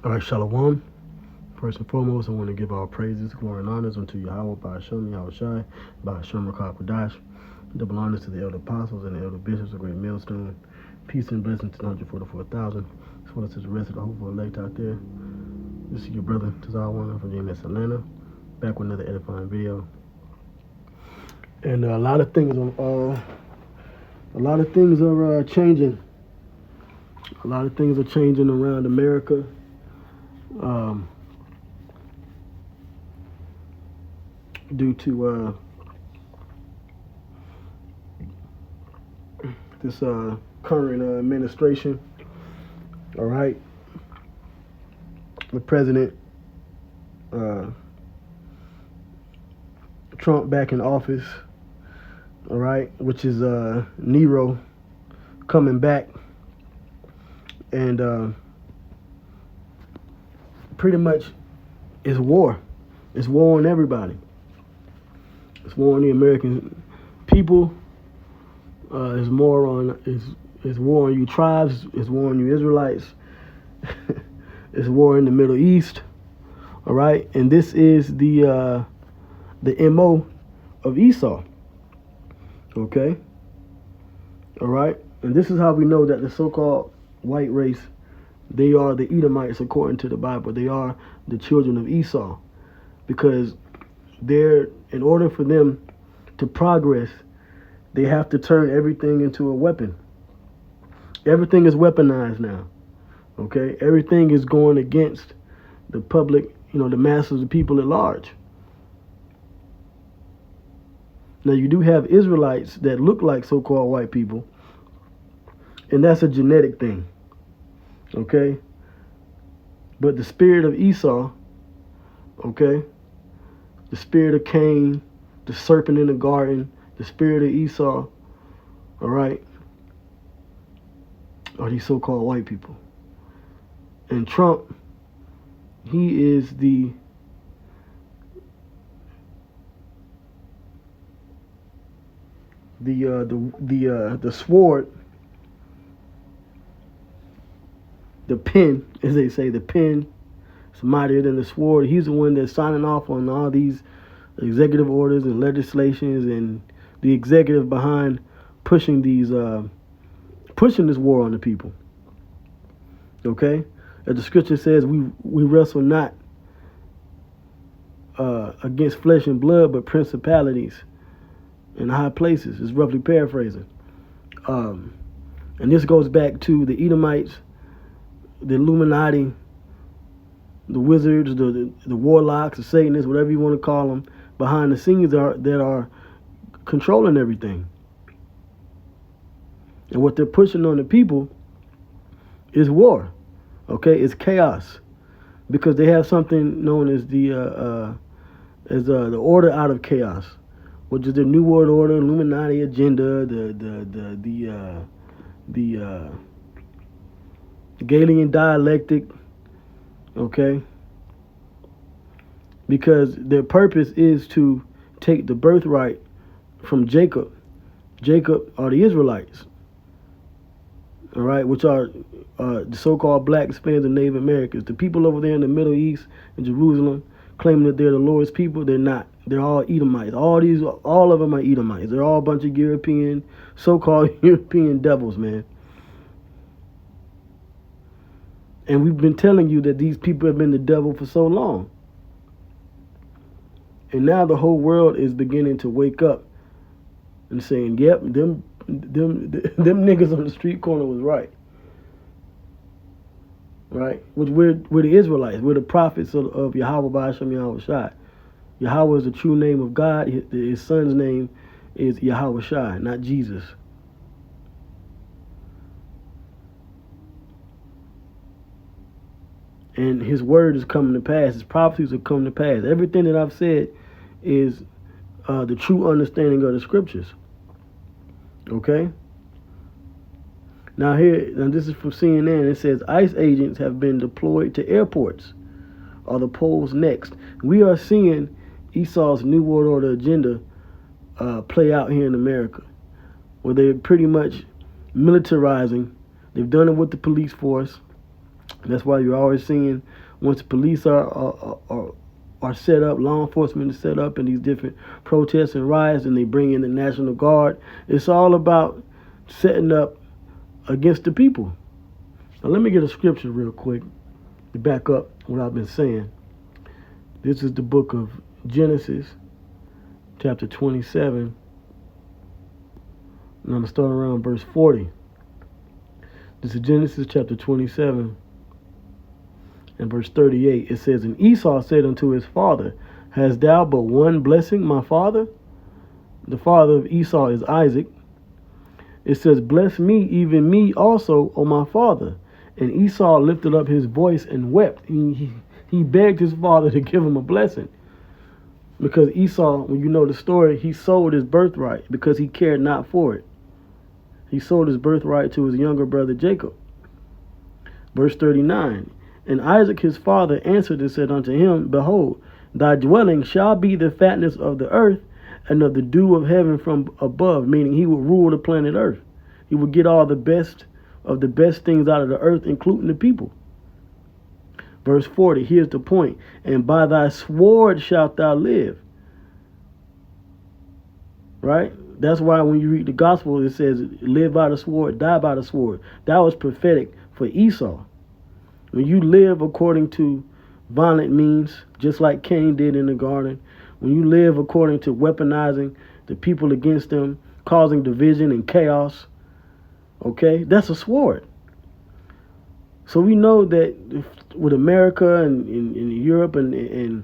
All right, Shalom. First and foremost, I want to give all praises, glory, and honors unto Yahweh, by Hashem, Yahweh Shai, by Hashem, Rakah, double honors to the elder apostles and the elder bishops of Great Millstone. Peace and blessings to the 144,000, as well as to the rest of the hopeful elect out there. This is your brother, Tazawan from GMS Atlanta, back with another edifying video. And a lot of things are changing. A lot of things are changing around America. Due to this current administration, all right, the President Trump back in office, all right, which is Nero coming back, and pretty much it's war. It's war on everybody. It's war on the American people. It's war on you tribes. It's war on you Israelites. It's war in the Middle East. All right, and this is the MO of Esau. Okay. All right, and this is how we know that the so-called white race, they are the Edomites according to the Bible. They are the children of Esau, because in order for them to progress, they have to turn everything into a weapon. Everything is weaponized now. Okay? Everything is going against the public, the masses of people at large. Now, you do have Israelites that look like so-called white people, and that's a genetic thing. Okay? But the spirit of Esau, okay, the spirit of Cain, the serpent in the garden, the spirit of Esau, all right, are these so-called white people. And Trump, he is the sword, the pen, as they say, the pen. It's mightier than the sword. He's the one that's signing off on all these executive orders and legislations, and the executive behind pushing this war on the people. Okay, as the scripture says, we wrestle not against flesh and blood, but principalities in high places. It's roughly paraphrasing. And this goes back to the Edomites, the Illuminati, the wizards, the warlocks, the Satanists, whatever you want to call them, behind the scenes that are controlling everything. And what they're pushing on the people is war. Okay, it's chaos, because they have something known as the order out of chaos, which is the New World Order, Illuminati agenda, the Galilean dialectic. Okay, because their purpose is to take the birthright from Jacob. Jacob are the Israelites, all right, which are the so-called black Hispanics and Native Americans. The people over there in the Middle East, in Jerusalem, claiming that they're the Lord's people. They're not. They're all Edomites. All of them are Edomites. They're all a bunch of European, so-called European devils, man. And we've been telling you that these people have been the devil for so long. And now the whole world is beginning to wake up and saying, yep, them niggas on the street corner was right. Right? Which we're the Israelites. We're the prophets of Yahweh by Hashem, Yahweh Shai. Yahweh is the true name of God. His son's name is Yahweh Shai, not Jesus. And his word is coming to pass. His prophecies are coming to pass. Everything that I've said is the true understanding of the scriptures. Okay? Now this is from CNN. It says, ICE agents have been deployed to airports. Are the polls next? We are seeing Esau's New World Order agenda play out here in America, where they're pretty much militarizing. They've done it with the police force. That's why you're always seeing once police are set up, law enforcement is set up in these different protests and riots, and they bring in the National Guard. It's all about setting up against the people. Now let me get a scripture real quick to back up what I've been saying. This is the book of Genesis, chapter 27, and I'm going to start around verse 40. This is Genesis chapter 27 and verse 38. It says, And Esau said unto his father, Hast thou but one blessing, my father? The father of Esau is Isaac. It says, Bless me, even me also, O my father. And Esau lifted up his voice and wept. He begged his father to give him a blessing. Because Esau, when you know the story, he sold his birthright because he cared not for it. He sold his birthright to his younger brother Jacob. Verse 39. And Isaac his father answered and said unto him, Behold, thy dwelling shall be the fatness of the earth and of the dew of heaven from above, meaning he will rule the planet earth. He will get all the best of the best things out of the earth, including the people. Verse 40, here's the point. And by thy sword shalt thou live. Right? That's why when you read the gospel, it says, live by the sword, die by the sword. That was prophetic for Esau. When you live according to violent means, just like Cain did in the garden, when you live according to weaponizing the people against them, causing division and chaos, okay, that's a sword. So we know that with America and in Europe and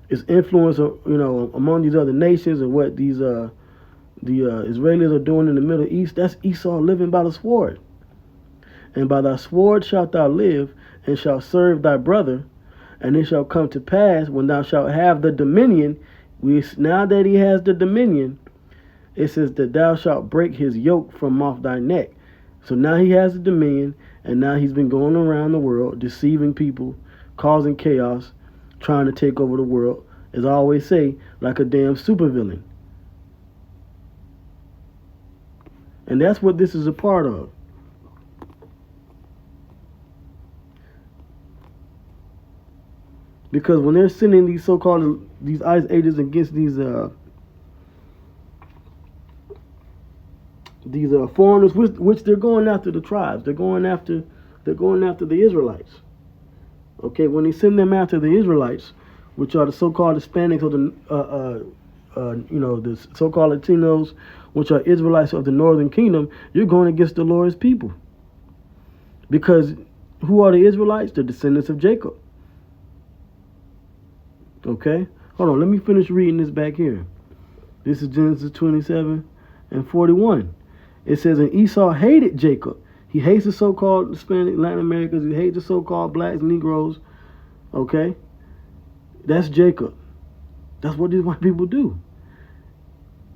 its influence, among these other nations and what these the Israelis are doing in the Middle East, that's Esau living by the sword. And by thy sword shalt thou live, and shalt serve thy brother. And it shall come to pass, when thou shalt have the dominion, now that he has the dominion, it says that thou shalt break his yoke from off thy neck. So now he has the dominion, and now he's been going around the world, deceiving people, causing chaos, trying to take over the world, as I always say, like a damn supervillain. And that's what this is a part of. Because when they're sending these so-called these ICE agents against these foreigners, which they're going after the tribes, they're going after the Israelites. Okay, when they send them after the Israelites, which are the so-called Hispanics or the so-called Latinos, which are Israelites of the Northern Kingdom, you're going against the Lord's people. Because who are the Israelites? The descendants of Jacob. Okay, hold on, let me finish reading this back here. This is Genesis 27 and 41. It says, and Esau hated Jacob. He hates the so-called Hispanic Latin Americans. He hates the so-called blacks, Negroes. Okay, that's Jacob. That's what these white people do.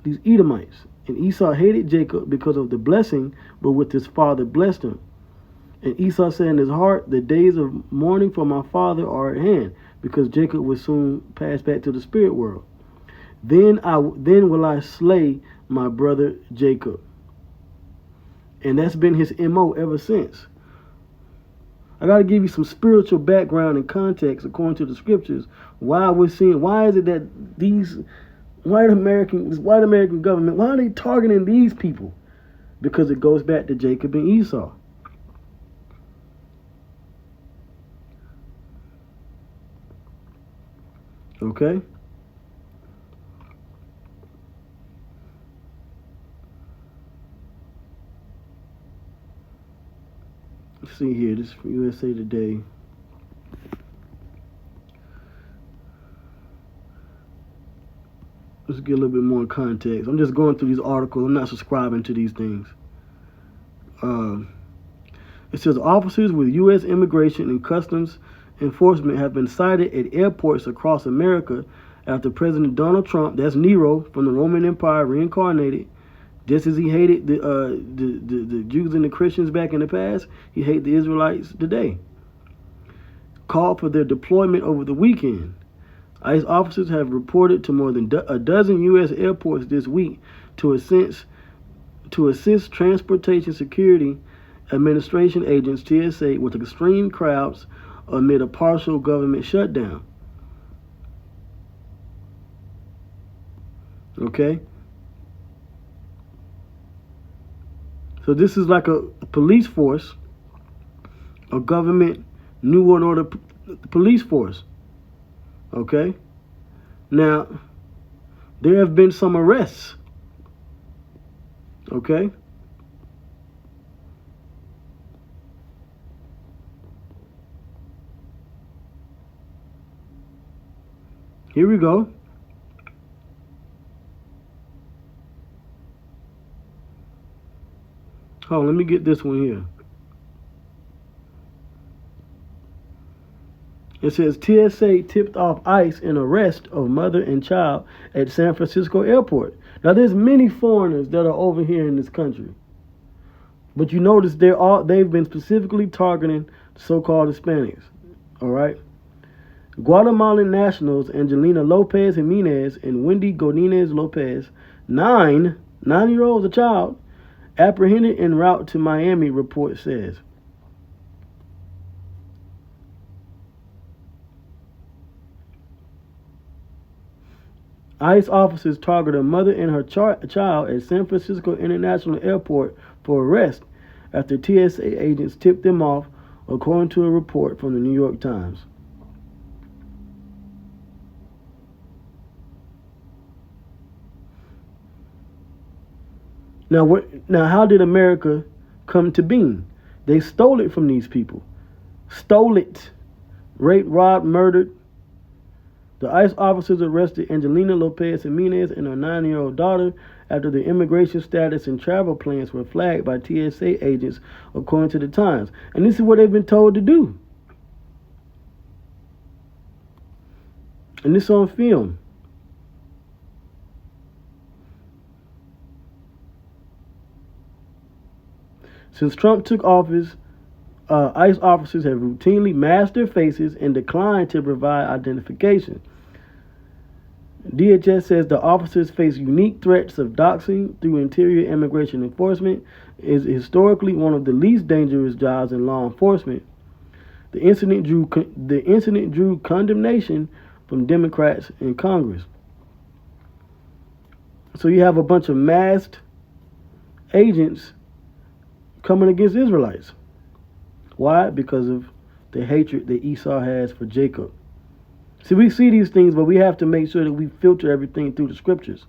These Edomites. And Esau hated Jacob because of the blessing wherewith his father blessed him. And Esau said in his heart, the days of mourning for my father are at hand, because Jacob will soon pass back to the spirit world. Then will I slay my brother Jacob. And that's been his MO ever since. I got to give you some spiritual background and context according to the scriptures. Why is it that these white American government, why are they targeting these people? Because it goes back to Jacob and Esau. Okay? Let's see here. This is from USA Today. Let's get a little bit more context. I'm just going through these articles. I'm not subscribing to these things. It says officers with U.S. Immigration and Customs Enforcement have been cited at airports across America after President Donald Trump, that's Nero from the Roman Empire reincarnated, just as he hated the Jews and the Christians back in the past, he hates the Israelites today. Called for their deployment over the weekend. ICE officers have reported to more than a dozen U.S. airports this week to assist transportation security administration agents, TSA, with extreme crowds amid a partial government shutdown. Okay? So this is like a police force, a government New World Order police force. Okay? Now, there have been some arrests. Okay? Here we go. Oh, let me get this one here. It says TSA tipped off ICE in arrest of mother and child at San Francisco airport. Now, there's many foreigners that are over here in this country, but you notice they've been specifically targeting so-called Hispanics. All right. Guatemalan nationals Angelina Lopez Jimenez and Wendy Godinez Lopez, 9-year-olds, a child, apprehended en route to Miami, report says. ICE officers targeted a mother and her child at San Francisco International Airport for arrest after TSA agents tipped them off, according to a report from the New York Times. Now, how did America come to being? They stole it from these people. Stole it. Raped, robbed, murdered. The ICE officers arrested Angelina Lopez Jimenez and her 9-year-old daughter after their immigration status and travel plans were flagged by TSA agents, according to the Times. And this is what they've been told to do. And this on film. Since Trump took office, ICE officers have routinely masked their faces and declined to provide identification. DHS says the officers face unique threats of doxing through Interior Immigration Enforcement. Is historically one of the least dangerous jobs in law enforcement. The incident drew condemnation from Democrats in Congress. So you have a bunch of masked agents coming against Israelites. Why? Because of the hatred that Esau has for Jacob. See, we see these things, but we have to make sure that we filter everything through the scriptures.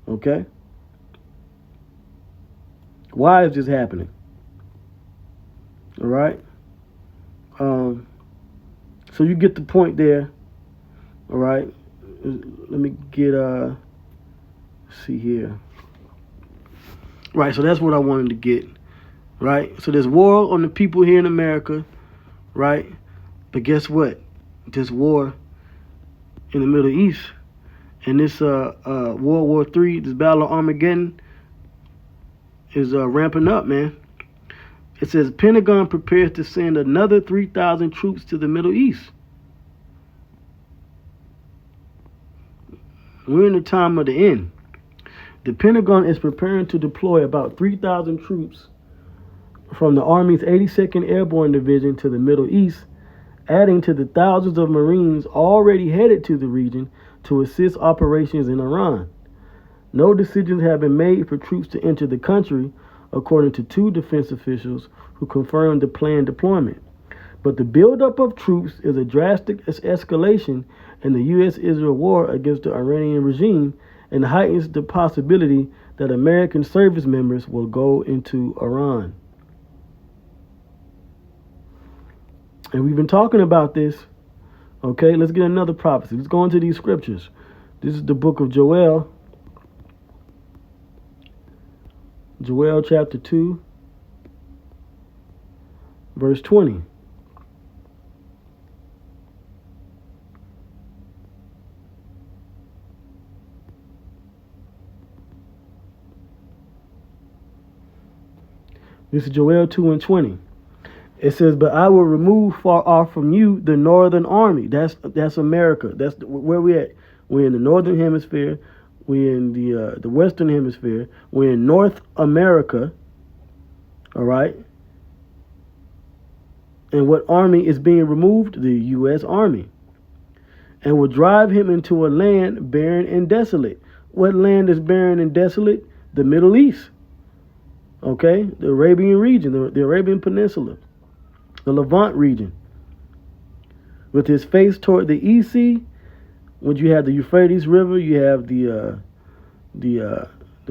Okay? Why is this happening? All right? So you get the point there. All right? Let me get, see here. Right, so that's what I wanted to get. Right? So there's war on the people here in America. Right? But guess what? This war in the Middle East and this World War III, this Battle of Armageddon is ramping up, man. It says Pentagon prepares to send another 3,000 troops to the Middle East. We're in the time of the end. The Pentagon is preparing to deploy about 3,000 troops from the Army's 82nd Airborne Division to the Middle East, adding to the thousands of Marines already headed to the region to assist operations in Iran. No decisions have been made for troops to enter the country, according to 2 defense officials who confirmed the planned deployment. But the buildup of troops is a drastic escalation in the U.S.-Israel war against the Iranian regime and heightens the possibility that American service members will go into Iran. And we've been talking about this. Okay, let's get another prophecy. Let's go into these scriptures. This is the book of Joel. Joel chapter 2, verse 20. This is Joel 2 and 20. It says, "But I will remove far off from you the northern army." That's America. That's where we at. We're in the northern hemisphere. We're in the western hemisphere. We're in North America. All right, And what army is being removed? The U.S. Army. And will drive him into a land barren and desolate. What land is barren and desolate? The Middle East. Okay? The Arabian region, the Arabian Peninsula, the Levant region. With his face toward the EC, when you have the Euphrates River, you have the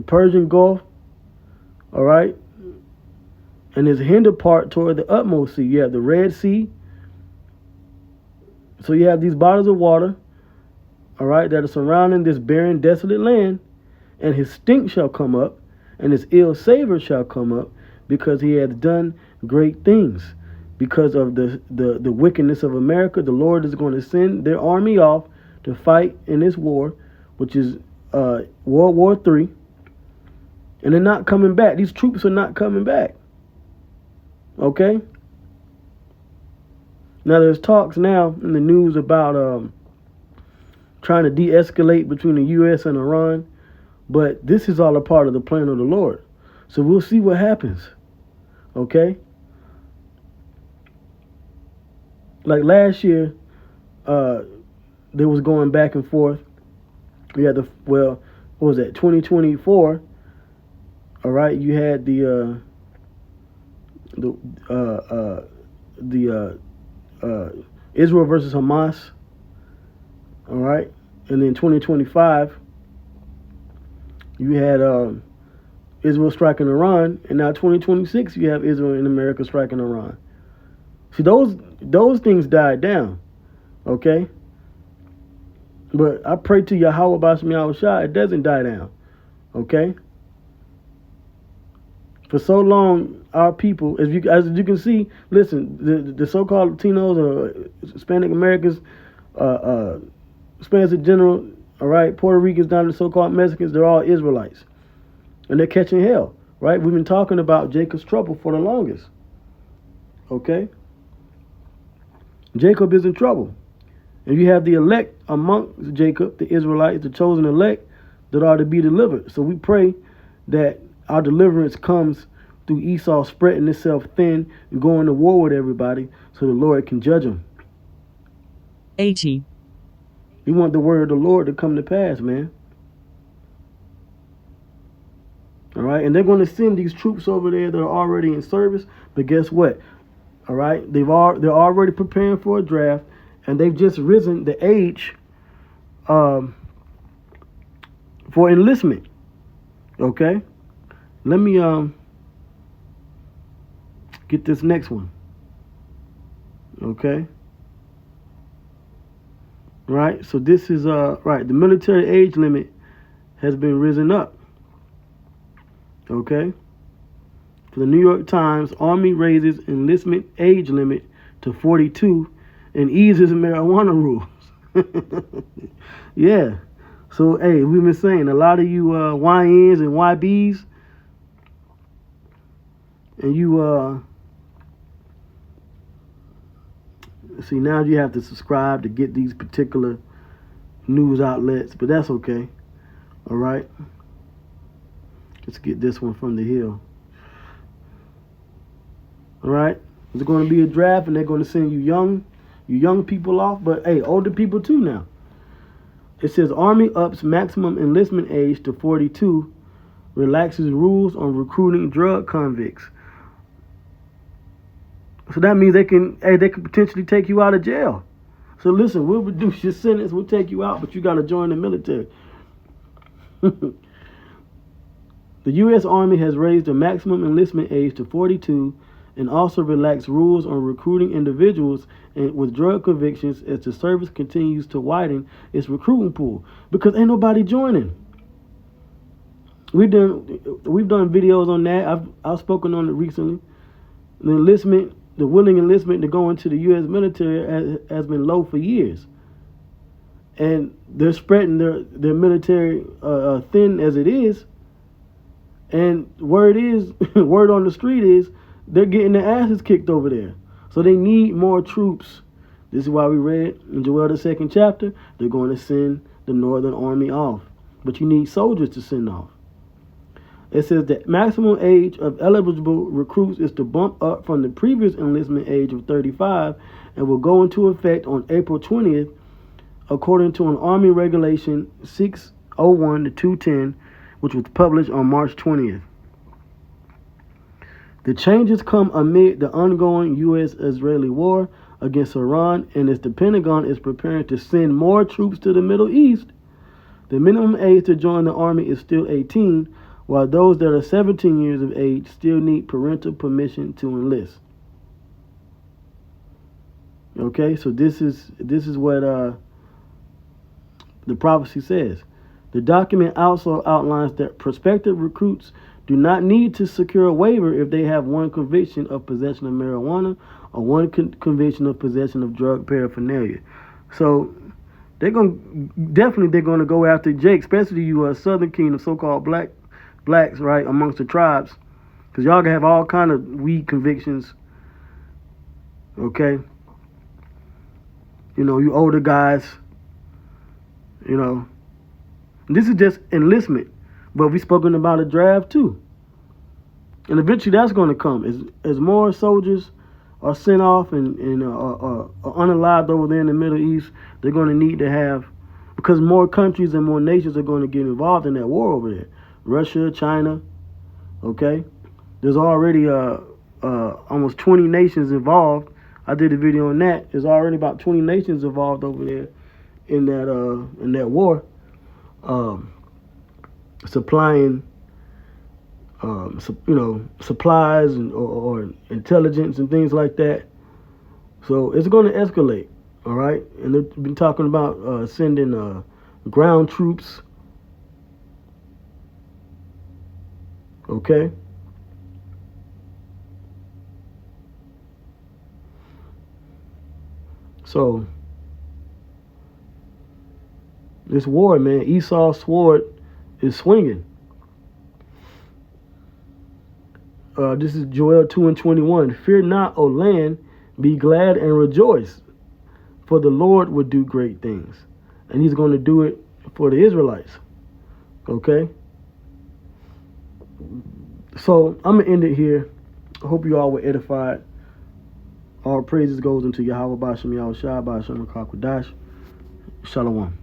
Persian Gulf, all right? And his hinder part toward the utmost sea. You have the Red Sea. So you have these bodies of water, all right, that are surrounding this barren, desolate land. And his stink shall come up, and his ill savor shall come up, because he hath done great things. Because of the wickedness of America, the Lord is going to send their army off to fight in this war, which is World War III. And they're not coming back. These troops are not coming back. Okay? Now there's talks now in the news about trying to de-escalate between the U.S. and Iran. But this is all a part of the plan of the Lord. So we'll see what happens. Okay? Like last year, they was going back and forth. We had what was that, 2024? All right, you had the Israel versus Hamas. All right, and then 2025, you had Israel striking Iran, and now 2026, you have Israel and America striking Iran. See, those things died down, okay? But I pray to Yahweh B'Shem Yahushua, it doesn't die down, okay? For so long, our people, as you can see, listen, the so-called Latinos or Hispanic Americans, Hispanics in general, all right, Puerto Ricans down to the so-called Mexicans, they're all Israelites. And they're catching hell, right? We've been talking about Jacob's trouble for the longest, okay? Jacob is in trouble. And you have the elect amongst Jacob, the Israelites, the chosen elect, that are to be delivered. So we pray that our deliverance comes through Esau spreading himself thin and going to war with everybody so the Lord can judge them. 80. We want the word of the Lord to come to pass, man. All right? And they're going to send these troops over there that are already in service. But guess what? All right, they're already preparing for a draft, and they've just risen the age for enlistment. Okay, let me get this next one. Okay, right. So this is right. The military age limit has been risen up. Okay. For the New York Times, Army raises enlistment age limit to 42 and eases marijuana rules. Yeah. So, hey, we've been saying a lot of you YNs and YBs, and you, see, now you have to subscribe to get these particular news outlets, but that's okay. All right. Let's get this one from the Hill. All right, there's going to be a draft, and they're going to send you young people off, but hey, older people too now. It says Army ups maximum enlistment age to 42, relaxes rules on recruiting drug convicts. So that means they can potentially take you out of jail. So listen, we'll reduce your sentence, we'll take you out, but you got to join the military. The U.S. Army has raised the maximum enlistment age to 42 and also relaxed rules on recruiting individuals with drug convictions as the service continues to widen its recruiting pool, because ain't nobody joining. We've done videos on that. I've spoken on it recently. The willing enlistment to go into the U.S. military has been low for years, and they're spreading their military thin as it is. And word on the street is they're getting their asses kicked over there. So they need more troops. This is why we read in Joel the 2nd chapter, they're going to send the Northern Army off. But you need soldiers to send off. It says the maximum age of eligible recruits is to bump up from the previous enlistment age of 35 and will go into effect on April 20th, according to an Army Regulation 601 to 210, which was published on March 20th. The changes come amid the ongoing U.S.-Israeli war against Iran, and as the Pentagon is preparing to send more troops to the Middle East. The minimum age to join the Army is still 18, while those that are 17 years of age still need parental permission to enlist. Okay, so this is what the prophecy says. The document also outlines that prospective recruits do not need to secure a waiver if they have one conviction of possession of marijuana or one conviction of possession of drug paraphernalia. So they're gonna go after Jake, especially you Southern Kingdom, so-called blacks, right, amongst the tribes, because y'all can have all kind of weed convictions. Okay, you know, you older guys, you know, this is just enlistment, but we've spoken about a draft too, and eventually that's going to come as more soldiers are sent off and are unalived over there in the Middle East. They're going to need to have, because more countries and more nations are going to get involved in that war over there. Russia, China, okay? There's already almost 20 nations involved. I did a video on that. There's already about 20 nations involved over there in that war, supplying supplies and or intelligence and things like that. So it's going to escalate, all right? And they've been talking about sending ground troops. Okay. So this war, man, Esau's sword is swinging. This is Joel 2:21. Fear not, O land, be glad and rejoice, for the Lord will do great things. And he's going to do it for the Israelites. Okay? So I'm going to end it here. I hope you all were edified. All praises goes into Yahweh Bashem Yahushua Bashem Kakwadash. Shalom.